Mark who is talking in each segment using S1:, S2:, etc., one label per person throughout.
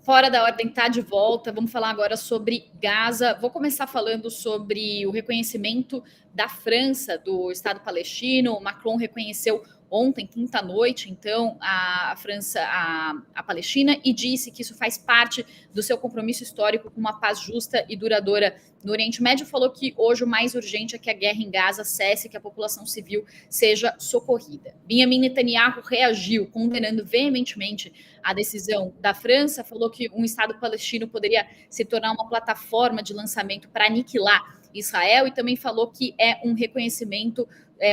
S1: Fora da Ordem está de volta. Vamos falar agora sobre Gaza. Vou começar falando sobre o reconhecimento da França do Estado palestino. O Macron reconheceu ontem, quinta-noite, então, a França, a Palestina, e disse que isso faz parte do seu compromisso histórico com uma paz justa e duradoura no Oriente Médio. Falou que hoje o mais urgente é que a guerra em Gaza cesse, que a população civil seja socorrida. Benjamin Netanyahu reagiu, condenando veementemente a decisão da França, falou que um Estado palestino poderia se tornar uma plataforma de lançamento para aniquilar Israel, e também falou que é um reconhecimento,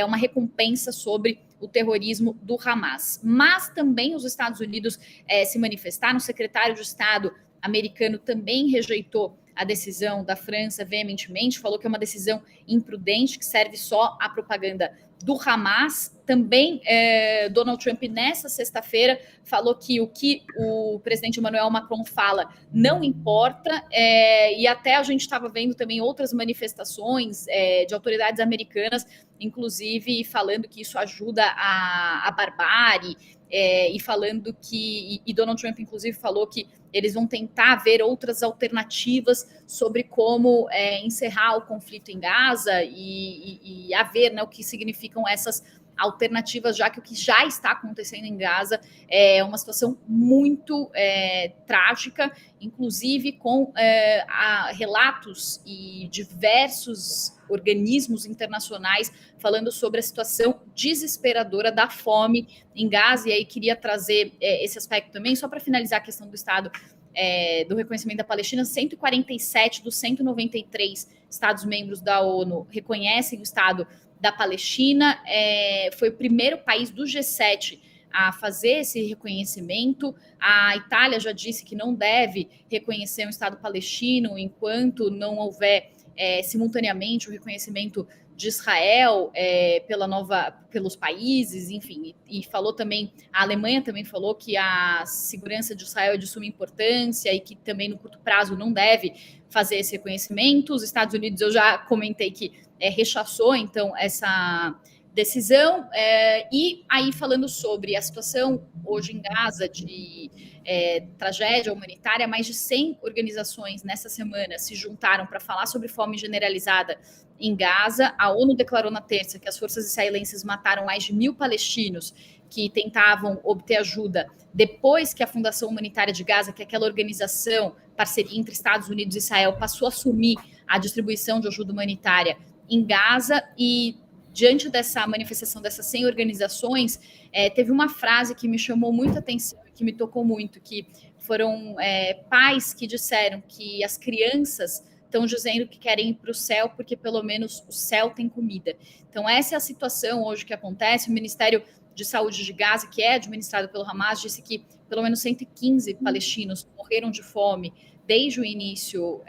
S1: uma recompensa sobre o terrorismo do Hamas. Mas também os Estados Unidos se manifestaram. O secretário de Estado americano também rejeitou a decisão da França veementemente, falou que é uma decisão imprudente, que serve só à propaganda do Hamas. Também Donald Trump, nessa sexta-feira, falou que o presidente Emmanuel Macron fala não importa, e até a gente estava vendo também outras manifestações de autoridades americanas, inclusive falando que isso ajuda a barbárie, e falando que, e Donald Trump inclusive falou que eles vão tentar ver outras alternativas sobre como encerrar o conflito em Gaza e a ver, né, o que significam essas alternativas, já que o que já está acontecendo em Gaza é uma situação muito trágica, inclusive com relatos e diversos organismos internacionais falando sobre a situação desesperadora da fome em Gaza. E aí queria trazer esse aspecto também, só para finalizar a questão do Estado, do reconhecimento da Palestina. 147 dos 193 Estados-membros da ONU reconhecem o Estado da Palestina. Foi o primeiro país do G7 a fazer esse reconhecimento. A Itália já disse que não deve reconhecer um Estado palestino enquanto não houver simultaneamente o reconhecimento de Israel pelos países, enfim, e falou também, a Alemanha também falou que a segurança de Israel é de suma importância e que também no curto prazo não deve fazer esse reconhecimento. Os Estados Unidos, eu já comentei que rechaçou, então, essa decisão. E aí, falando sobre a situação hoje em Gaza de tragédia humanitária, mais de 100 organizações nessa semana se juntaram para falar sobre fome generalizada em Gaza. A ONU declarou na terça que as forças israelenses mataram mais de 1.000 palestinos que tentavam obter ajuda depois que a Fundação Humanitária de Gaza, que é aquela organização, parceria entre Estados Unidos e Israel, passou a assumir a distribuição de ajuda humanitária em Gaza. E diante dessa manifestação dessas 100 organizações, teve uma frase que me chamou muita atenção, que me tocou muito, que foram pais que disseram que as crianças estão dizendo que querem ir para o céu porque pelo menos o céu tem comida. Então essa é a situação hoje que acontece. O Ministério de Saúde de Gaza, que é administrado pelo Hamas, disse que pelo menos 115 palestinos morreram de fome desde o início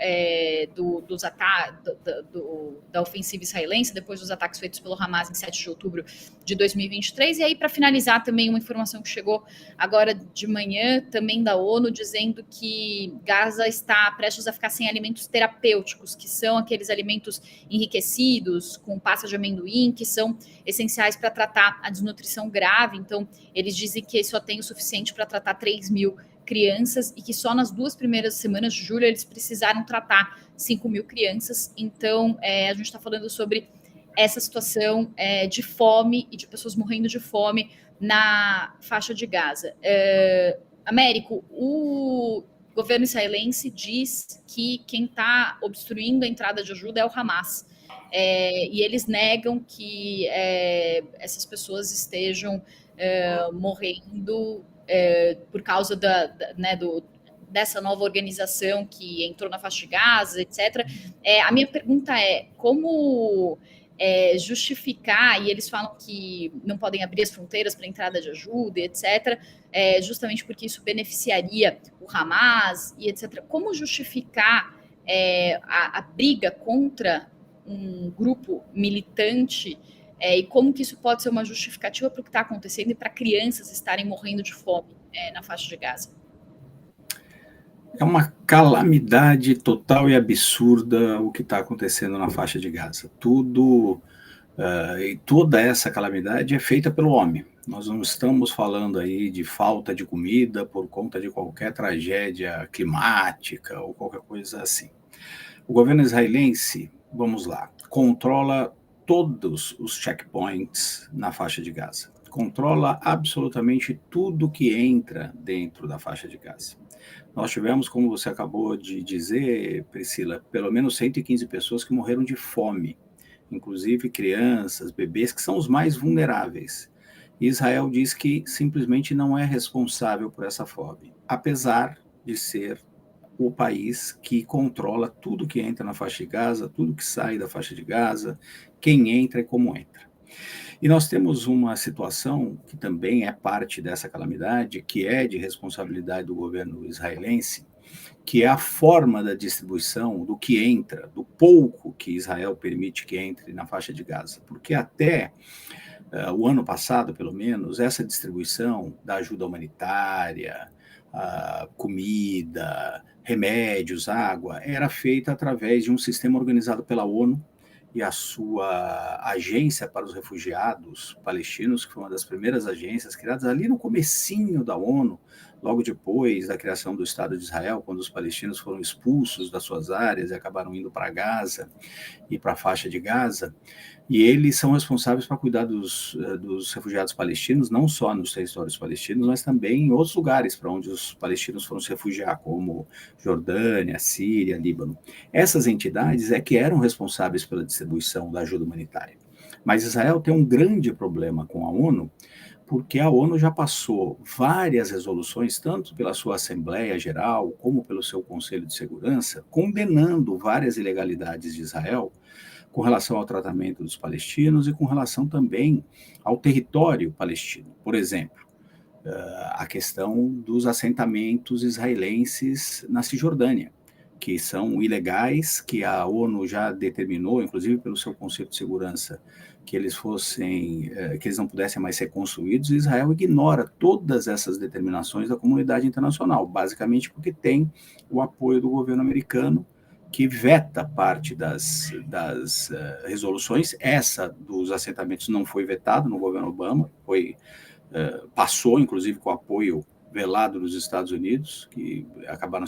S1: da ofensiva israelense, depois dos ataques feitos pelo Hamas em 7 de outubro de 2023. E aí, para finalizar, também uma informação que chegou agora de manhã, também da ONU, dizendo que Gaza está prestes a ficar sem alimentos terapêuticos, que são aqueles alimentos enriquecidos, com pasta de amendoim, que são essenciais para tratar a desnutrição grave. Então, eles dizem que só tem o suficiente para tratar 3.000 crianças, e que só nas 2 primeiras semanas de julho eles precisaram tratar 5.000 crianças. Então, a gente está falando sobre essa situação de fome e de pessoas morrendo de fome na faixa de Gaza. Américo, o governo israelense diz que quem está obstruindo a entrada de ajuda é o Hamas. E eles negam que essas pessoas estejam morrendo por causa dessa nova organização que entrou na faixa de Gaza, etc. A minha pergunta é, como justificar, e eles falam que não podem abrir as fronteiras para entrada de ajuda, etc., justamente porque isso beneficiaria o Hamas, e etc. Como justificar a briga contra um grupo militante, e como que isso pode ser uma justificativa para o que está acontecendo e para crianças estarem morrendo de fome na faixa de Gaza?
S2: É uma calamidade total e absurda o que está acontecendo na faixa de Gaza. E toda essa calamidade é feita pelo homem. Nós não estamos falando aí de falta de comida por conta de qualquer tragédia climática ou qualquer coisa assim. O governo israelense, vamos lá, controla todos os checkpoints na faixa de Gaza. Controla absolutamente tudo que entra dentro da faixa de Gaza. Nós tivemos, como você acabou de dizer, Priscila, pelo menos 115 pessoas que morreram de fome, inclusive crianças, bebês, que são os mais vulneráveis. Israel diz que simplesmente não é responsável por essa fome, apesar de ser o país que controla tudo que entra na faixa de Gaza, tudo que sai da faixa de Gaza, quem entra e como entra. E nós temos uma situação que também é parte dessa calamidade, que é de responsabilidade do governo israelense, que é a forma da distribuição do que entra, do pouco que Israel permite que entre na faixa de Gaza. Porque até o ano passado, pelo menos, essa distribuição da ajuda humanitária, comida, remédios, água, era feita através de um sistema organizado pela ONU e a sua agência para os refugiados palestinos, que foi uma das primeiras agências criadas ali no comecinho da ONU, logo depois da criação do Estado de Israel, quando os palestinos foram expulsos das suas áreas e acabaram indo para Gaza e para a faixa de Gaza. E eles são responsáveis para cuidar dos refugiados palestinos, não só nos territórios palestinos, mas também em outros lugares para onde os palestinos foram se refugiar, como Jordânia, Síria, Líbano. Essas entidades é que eram responsáveis pela distribuição da ajuda humanitária. Mas Israel tem um grande problema com a ONU, porque a ONU já passou várias resoluções, tanto pela sua Assembleia Geral, como pelo seu Conselho de Segurança, condenando várias ilegalidades de Israel, com relação ao tratamento dos palestinos e com relação também ao território palestino. Por exemplo, a questão dos assentamentos israelenses na Cisjordânia, que são ilegais, que a ONU já determinou, inclusive pelo seu Conselho de Segurança, que eles não pudessem mais ser construídos. E Israel ignora todas essas determinações da comunidade internacional, basicamente porque tem o apoio do governo americano, que veta parte das resoluções. Essa dos assentamentos não foi vetada no governo Obama, passou, inclusive, com apoio velado dos Estados Unidos, que acabaram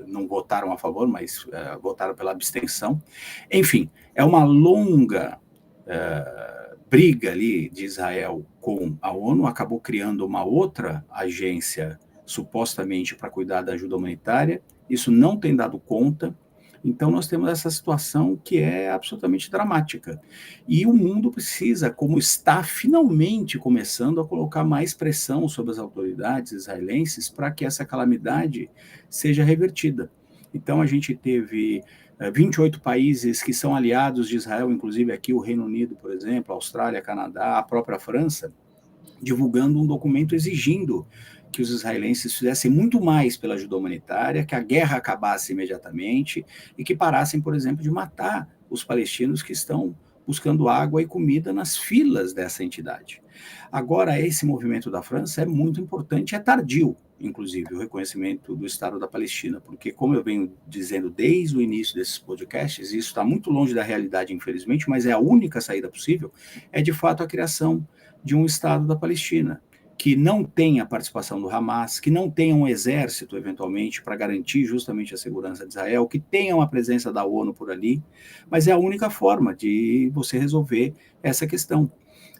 S2: não votaram a favor, mas votaram pela abstenção. Enfim, é uma longa briga ali de Israel com a ONU, acabou criando uma outra agência supostamente para cuidar da ajuda humanitária. Isso não tem dado conta. Então, nós temos essa situação que é absolutamente dramática. E o mundo precisa, como está finalmente começando a colocar mais pressão sobre as autoridades israelenses para que essa calamidade seja revertida. Então, a gente teve 28 países que são aliados de Israel, inclusive aqui o Reino Unido, por exemplo, a Austrália, Canadá, a própria França, divulgando um documento exigindo que os israelenses fizessem muito mais pela ajuda humanitária, que a guerra acabasse imediatamente e que parassem, por exemplo, de matar os palestinos que estão buscando água e comida nas filas dessa entidade. Agora, esse movimento da França é muito importante, é tardio, inclusive, o reconhecimento do Estado da Palestina, porque, como eu venho dizendo desde o início desses podcasts, isso está muito longe da realidade, infelizmente, mas é a única saída possível, é de fato a criação de um Estado da Palestina, que não tenha a participação do Hamas, que não tenha um exército, eventualmente, para garantir justamente a segurança de Israel, que tenha uma presença da ONU por ali, mas é a única forma de você resolver essa questão.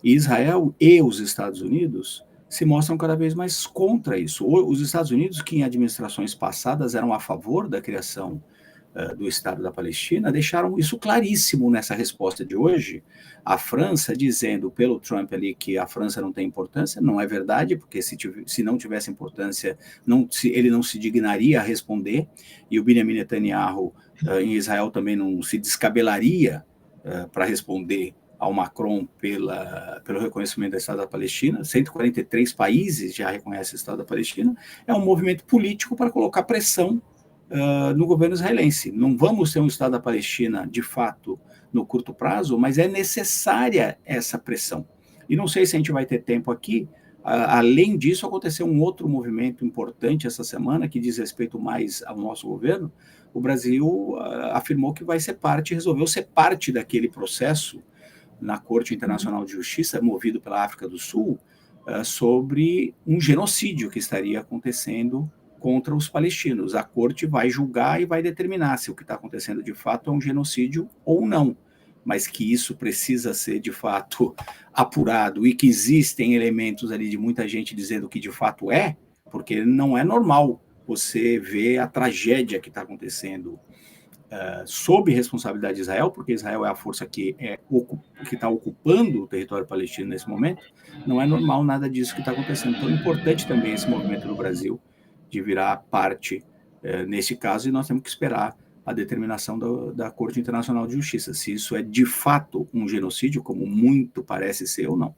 S2: E Israel e os Estados Unidos se mostram cada vez mais contra isso. Os Estados Unidos, que em administrações passadas eram a favor da criação do Estado da Palestina, deixaram isso claríssimo nessa resposta de hoje. A França dizendo pelo Trump ali que a França não tem importância, não é verdade, porque se não tivesse importância, ele não se dignaria a responder, e o Benjamin Netanyahu em Israel também não se descabelaria para responder ao Macron pelo reconhecimento do Estado da Palestina. 143 países já reconhecem o Estado da Palestina. É um movimento político para colocar pressão no governo israelense. Não vamos ter um Estado da Palestina, de fato, no curto prazo, mas é necessária essa pressão. E não sei se a gente vai ter tempo aqui. Além disso, aconteceu um outro movimento importante essa semana, que diz respeito mais ao nosso governo. O Brasil afirmou que vai ser parte, resolveu ser parte daquele processo na Corte Internacional de Justiça, movido pela África do Sul, sobre um genocídio que estaria acontecendo contra os palestinos. A corte vai julgar e vai determinar se o que está acontecendo de fato é um genocídio ou não, mas que isso precisa ser de fato apurado e que existem elementos ali de muita gente dizendo que de fato é, porque não é normal você ver a tragédia que está acontecendo sob responsabilidade de Israel, porque Israel é a força que está ocupando o território palestino nesse momento. Não é normal nada disso que está acontecendo. Então é importante também esse movimento no Brasil de virar parte nesse caso, e nós temos que esperar a determinação da Corte Internacional de Justiça, se isso é de fato um genocídio, como muito parece ser ou não.